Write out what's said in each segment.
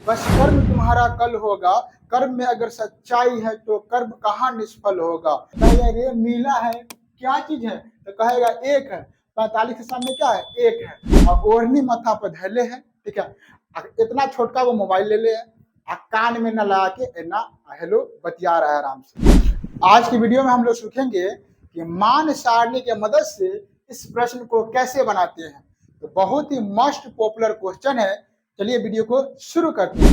बस कर्म तुम्हारा कल होगा, कर्म में अगर सच्चाई है तो कर्म कहाँ निष्फल होगा। कहेगा रे मीला है, क्या चीज है, तो कहेगा एक है। 45 के सामने क्या है, एक है। और ओढ़नी माथा पर धैले है, ठीक है। इतना छोटका वो मोबाइल ले ले है, कान में न लगा के ना हेलो बतिया रहा है आराम से। आज की वीडियो में हम लोग सीखेंगे कि मान सारणी के मदद से इस प्रश्न को कैसे बनाते हैं। तो बहुत ही मोस्ट पॉपुलर क्वेश्चन है। चलिए वीडियो को शुरू करते हैं।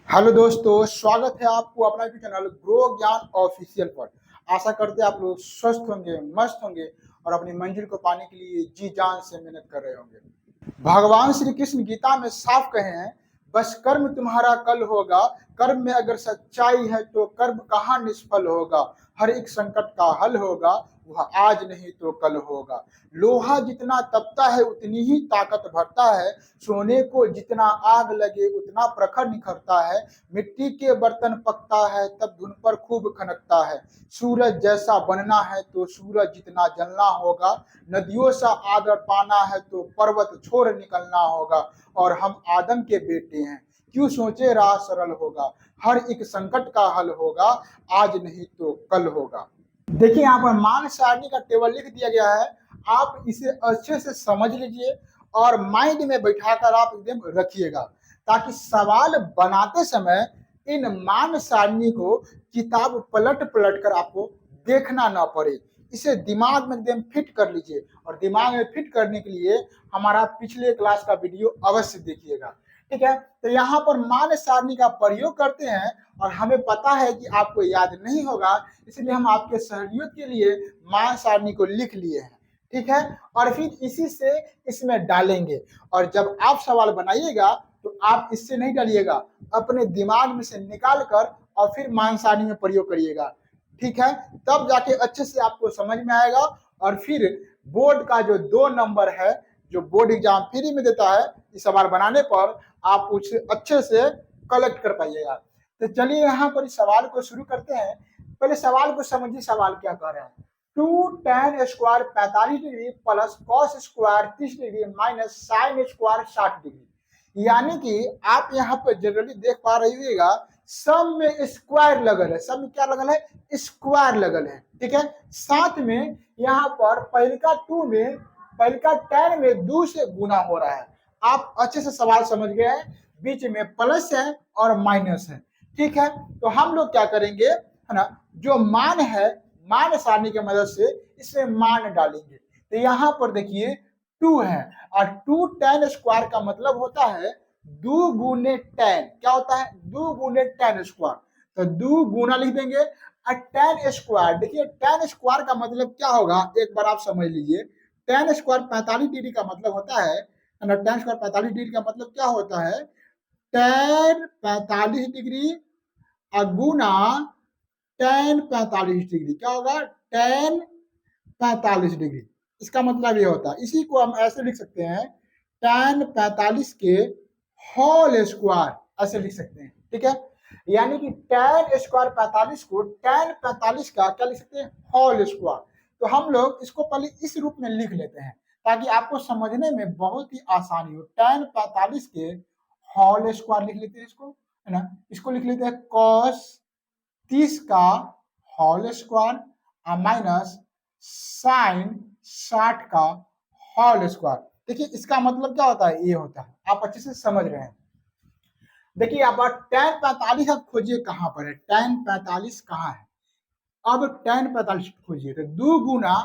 हेलो दोस्तों, स्वागत है आपको अपना चैनल ग्रो ज्ञान ऑफिशियल पर। आशा करते हैं आप लोग स्वस्थ होंगे, मस्त होंगे और अपनी मंजिल को पाने के लिए जी जान से मेहनत कर रहे होंगे। भगवान श्री कृष्ण गीता में साफ कहे हैं, बस कर्म तुम्हारा कल होगा, कर्म में अगर सच्चाई है तो कर्म कहाँ निष्फल होगा। हर एक संकट का हल होगा, वह आज नहीं तो कल होगा। लोहा जितना तपता है उतनी ही ताकत भरता है, सोने को जितना आग लगे उतना प्रखर निखरता है। मिट्टी के बर्तन पकता है तब धुन पर खूब खनकता है। सूरज जैसा बनना है तो सूरज जितना जलना होगा। नदियों सा आदर पाना है तो पर्वत छोड़ निकलना होगा। और हम आदम के बेटे हैं, क्यों सोचे राह सरल होगा। हर एक संकट का हल होगा, आज नहीं तो कल होगा। देखिए यहाँ पर मान सारणी का टेबल लिख दिया गया है। आप इसे अच्छे से समझ लीजिए और माइंड में बैठाकर आप एकदम रखिएगा, ताकि सवाल बनाते समय इन मान सारणी को किताब पलट पलट कर आपको देखना ना पड़े। इसे दिमाग में एकदम फिट कर लीजिए। और दिमाग में फिट करने के लिए हमारा पिछले क्लास का वीडियो अवश्य देखिएगा, ठीक है। तो यहाँ पर मान सारणी का प्रयोग करते हैं और हमें पता है कि आपको याद नहीं होगा, इसलिए हम आपके सहूलियत के लिए मान सारणी को लिख लिए हैं, ठीक है। और फिर इसी से इसमें डालेंगे। और जब आप सवाल बनाइएगा तो आप इससे नहीं डालिएगा, अपने दिमाग में से निकाल कर और फिर मान सारणी में प्रयोग करिएगा, ठीक है। तब जाके अच्छे से आपको समझ में आएगा। और फिर बोर्ड का जो 2 नंबर है, जो बोर्ड एग्जाम फ्री में देता है, इस सवाल बनाने पर आप उसे अच्छे से कलेक्ट कर पाइएगा। तो चलिए यहाँ पर इस सवाल को शुरू करते हैं। पहले सवाल को समझिए, सवाल क्या कह रहे हैं। 2 tan square 45 degree plus cos square 30 degree minus sine square 60 degree. यानी कि आप यहाँ पर जनरली देख पा रही होगा, सब में स्क्वायर लगल है। सब में क्या लगल है, स्क्वायर लगल है, ठीक है। साथ में यहाँ पर पहलका 2 में पहलका tan में 2 से गुना हो रहा है। आप अच्छे से सवाल समझ गए हैं, बीच में प्लस है और माइनस है, ठीक है। तो हम लोग क्या करेंगे, है ना, जो मान है मान सारणी की मदद से इसमें मान डालेंगे। तो यहाँ पर देखिए 2 है और 2 tan स्क्वायर का मतलब होता है 2 गुने tan। क्या होता है, 2 गुने tan स्क्वायर। तो 2 गुना लिख देंगे और tan स्क्वायर। देखिए tan स्क्वायर का मतलब क्या होगा, एक बार आप समझ लीजिए। tan स्क्वायर 45 डिग्री का मतलब होता है ना। tan स्क्वायर 45 डिग्री का मतलब क्या होता है, tan 45 डिग्री गुना tan 45 डिग्री। क्या होगा, tan 45 डिग्री। इसका मतलब ये होता है, इसी को हम ऐसे लिख सकते हैं, tan 45 के होल स्क्वायर ऐसे लिख सकते हैं, ठीक है। यानी कि tan स्क्वायर 45 को tan 45 का क्या लिख सकते हैं, होल स्क्वायर। तो हम लोग इसको पहले इस रूप में लिख लेते हैं ताकि आपको समझने में बहुत ही आसानी हो। tan 45 के होल स्क्वायर लिख लेते हैं इसको, है ना। इसको लिख लेते हैं cos 30 का होल स्क्वायर माइनस साइन 60 का होल स्क्वायर। देखिए इसका मतलब क्या होता है, ये होता है, आप अच्छे से समझ रहे हैं। देखिए यहाँ पर tan 45 आप खोजिए कहाँ पर है, tan 45 कहाँ है। अब tan 45 खोजिए तो 2 गुना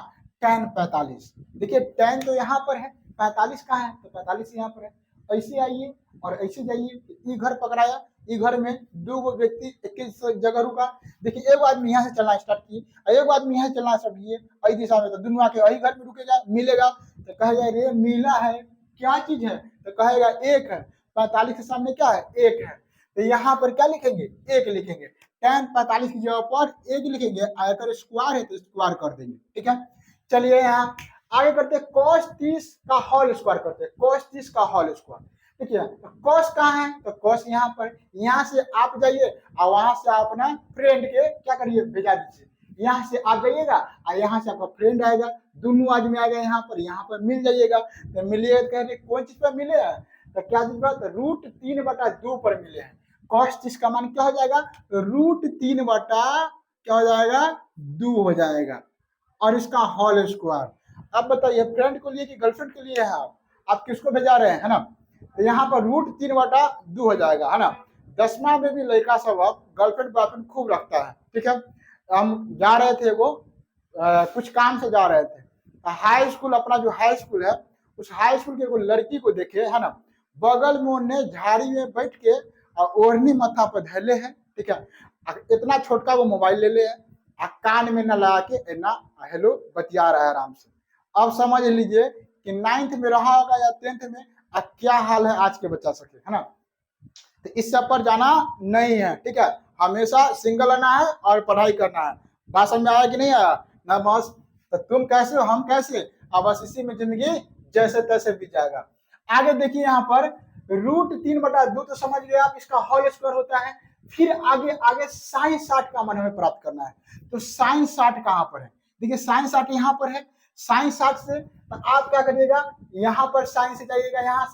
tan 45। देखिए tan तो यहाँ पर है, 45 कहाँ है, तो 45 यहाँ पर है। ऐसे आइए और ऐसे जाइए, ई घर पकड़ाया, ई घर में 2 व्यक्ति एक जगह रुका। देखिए एक आदमी यहाँ से चलना स्टार्ट किए, एक आदमी यहाँ से चलना स्टार्ट किए, अई दिशा में, तो दोनों आके वही घर में रुकेगा, मिलेगा। तो कहेगा रे मिला है, क्या चीज है, तो कहेगा एक है। 45 के सामने क्या है, एक है। तो यहाँ पर क्या लिखेंगे, एक लिखेंगे। tan 45 की जगह पर एक लिखेंगे, अगर स्क्वायर है तो स्क्वायर कर देंगे, ठीक है। चलिए यहाँ आगे करते हैं, cos 30 का होल स्क्वायर करते हैं, cos 30 का होल स्क्वायर। ठीक है, तो cos कहाँ है, तो cos यहाँ पर। यहाँ से आप जाइए और वहां से आप अपना फ्रेंड के क्या करिए, भेजा दीजिए। यहाँ से आप जाइएगा और यहाँ से आपका फ्रेंड आएगा, दोनों आदमी आएगा यहाँ पर मिल जाइएगा। तो मिलिए कहने कौन चीज पर मिले हैं, तो क्या चीज पर, √3/2 पर मिले हैं। cos 30 का मान क्या हो जाएगा, √3 बटा क्या हो जाएगा, 2 हो जाएगा, और इसका होल स्क्वायर। अब बताइए फ्रेंड को लिए कि गर्लफ्रेंड के लिए है, आप किसको भेजा रहे हैं, है ना। तो यहाँ पर √3/2 हो जाएगा, है ना। 10वां में भी लड़का सब अब गर्लफ्रेंड बॉयफ्रेंड खूब रखता है, ठीक है। हम जा रहे थे वो कुछ काम से जा रहे थे, हाई स्कूल, अपना जो हाई स्कूल है, उस हाई स्कूल के कोई लड़की को देखे, है ना, बगल में उन्हें झाड़ी में बैठ के और ओढ़नी माथा पर धैले है, ठीक है। इतना छोटका वो मोबाइल ले ले है, कान में न लगा के ना हेलो बतिया रहा है आराम से। अब समझ लीजिए कि 9th में रहा होगा या 10th में, क्या हाल है आज के बच्चा सके, है ना। तो इस सब पर जाना नहीं है, ठीक है। हमेशा सिंगल रहना है और पढ़ाई करना है। बात समझ में आया कि नहीं आया ना बॉस। तो तुम कैसे हो, हम कैसे, अब बस इसी में जिंदगी जैसे तैसे बीत जाएगा। आगे देखिए यहाँ पर √3/2 तो समझ गए आप, इसका होल स्क्वायर होता है। फिर आगे आगे sin 60 का मान हमें प्राप्त करना है। तो sin 60 कहाँ पर है, देखिए sin 60 यहाँ पर है। sin 60 से तो आप क्या करिएगा, यहाँ पर sin से जाइएगा, यहाँ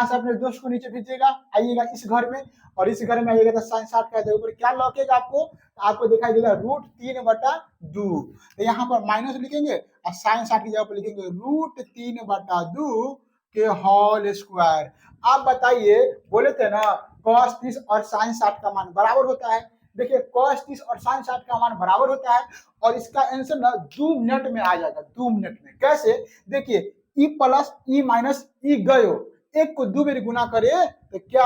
से अपने दोस्त को नीचे भेजिएगा, आइएगा इस घर में, और इस घर में आइएगा तो sin 60 का ऊपर क्या लौकेगा आपको दिखाई देगा √3/2। तो यहाँ पर माइनस लिखेंगे और sin 60 की जगह पर लिखेंगे √3/2 के होल स्क्वायर। आप बताइए, बोले थे ना cos 30 और sin 60 का मान बराबर होता है। देखिए cos 30 और sin 60 का मान बराबर होता है, और इसका आंसर ना 2 मिनट में आ जाएगा, 2 मिनट में। कैसे, देखिए e plus e minus e गयो, एक को 2 बार गुना करे तो क्या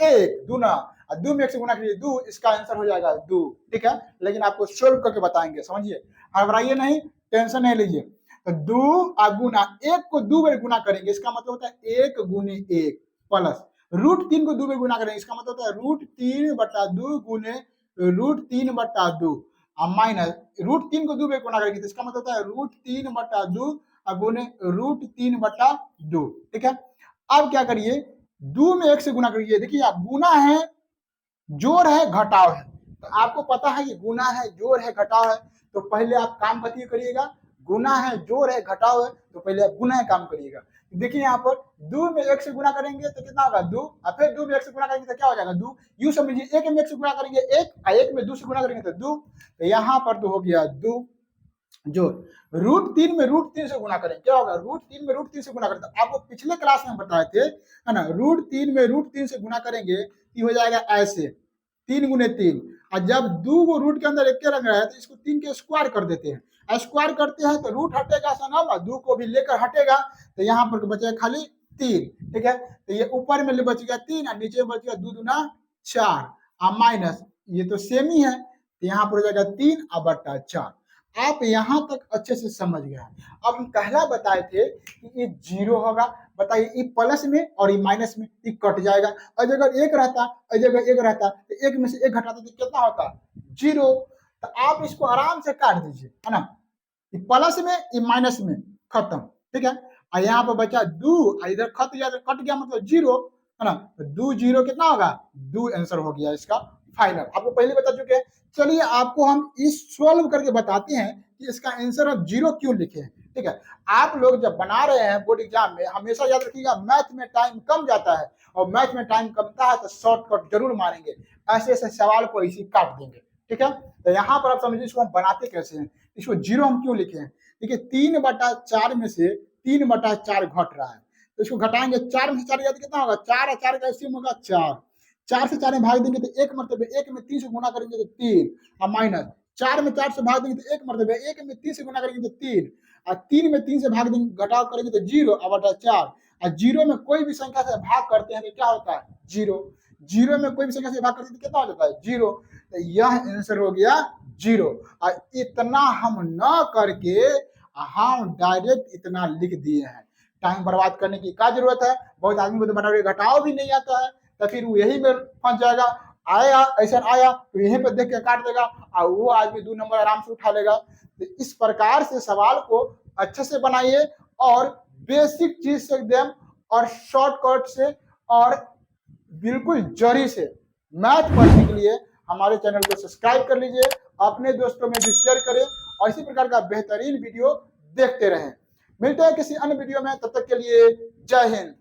1 दूना, 2 में 1 से गुना करिए 2, इसका आंसर हो जाएगा 2, ठीक है। लेकिन आपको सोल्व करके बताएंगे, समझिए, घबराइए नहीं, टेंशन नहीं लीजिए। तो 2 गुना 1 को 2 बार गुना करेंगे, इसका मतलब होता है 1 गुने 1 प्लस √3 को 2 बार गुना करेंगे, इसका मतलब होता है √3/2 गुने √3/2 माइनस √3 को 2 बार गुना करेंगे तो इसका मतलब होता है √3/2 गुने √3/2, ठीक है। अब क्या करिए, 2 में 1 से गुना करिए। देखिए आप गुना है, जोड़ है, घटाव है, तो आपको पता है ये गुना है, जोड़ है, घटाव है, तो पहले आप काम बताइए करिएगा। गुना है, जोड़ है, घटाव है, तो पहले आप गुना है काम करिएगा। देखिए यहाँ पर 2 में 1 से गुना करेंगे तो कितना होगा 2, और फिर 2 में 1 से गुना करेंगे तो क्या हो जाएगा 2। यूं समझिए 1 में 1 से गुना करेंगे 1, और 1 में 2 से गुना करेंगे तो 2, तो यहाँ पर तो हो गया 2। जो √3 में √3 से गुना करें क्या होगा, √3 में √3 से गुना करें, तो आपको पिछले क्लास में बताए थे, है ना। √3 में √3 से गुना करेंगे ये हो जाएगा ऐसे 3 गुने 3, और जब 2 को रूट के अंदर एक रंग रहा है तो इसको 3 के स्क्वायर कर देते हैं, स्क्वायर करते हैं तो रूट हटेगा सनम, 2 को भी लेकर हटेगा, तो यहाँ पर बचेगा खाली 3, ठीक है। तो ये ऊपर में बच गया 3 और नीचे बच गया 2 दूना 4 और माइनस, ये तो सेम ही है, तो यहाँ पर हो जाएगा 3/4। आप यहाँ तक अच्छे से समझ गए। अब हम पहला बताए थे कि ये 0 होगा, बताइए ये प्लस में और ये माइनस में ये कट जाएगा, और अगर 1 रहता, जगह 1 रहता तो 1 में से 1 घटाता तो कितना होता 0। तो आप इसको आराम से काट दीजिए, है ना, ये प्लस में ये माइनस में खत्म, ठीक है। और यहाँ पर बचा 2, इधर कट गया मतलब 0, है ना। तो 2 0 कितना होगा 2, आंसर हो गया इसका फाइनल। आपको पहले बता चुके हैं। चलिए आपको हम इस सॉल्व करके बताते हैं कि इसका आंसर हम 0 क्यों लिखे हैं, ठीक है। आप लोग जब बना रहे हैं बोर्ड एग्जाम में, हमेशा याद रखिएगा मैथ में टाइम कम जाता है, और मैथ में टाइम कमता है तो शॉर्टकट जरूर मारेंगे, ऐसे ऐसे सवाल को इसी काट देंगे, ठीक है। तो यहाँ पर आप समझिए इसको हम बनाते कैसे हैं, इसको 0 हम क्यों लिखे हैं। देखिए 3/4 में से 3/4 घट रहा है, तो इसको घटाएंगे, 4 में से 4 जाते कितना होगा 4, और 4 का एलसीएम होगा 4, 4 से 4 में भाग देंगे तो 1 मरतबे, 1 में 3 से गुना करेंगे तो 3, और माइनस 4 में 4 से भाग देंगे तो 1 मरतबे, 1 में 3 से गुना करेंगे तो 3, और 3 में 3 से भाग देंगे घटाव करेंगे तो 0/4, और 0 में कोई भी संख्या से भाग करते हैं तो क्या होता है 0, 0 में कोई भी संख्या से भाग करते हैं तो कितना हो जाता है 0। तो यह आंसर हो गया 0। और इतना हम न करके हम डायरेक्ट इतना लिख दिए हैं, टाइम बर्बाद करने की क्या जरूरत है। बहुत आदमी को तो बनावे घटाव भी नहीं आता है, तो फिर वो यही में फंस जाएगा, आया ऐसा आया तो यहीं पर देख के काट देगा, और वो आदमी 2 नंबर आराम से उठा लेगा। तो इस प्रकार से सवाल को अच्छे से बनाइए, और बेसिक चीज से एकदम, और शॉर्टकट से, और बिल्कुल जरी से मैथ पढ़ने के लिए हमारे चैनल को सब्सक्राइब कर लीजिए, अपने दोस्तों में भी शेयर करें और इसी प्रकार का बेहतरीन वीडियो देखते रहें। मिलते हैं किसी अन्य वीडियो में, तब तक के लिए जय हिंद।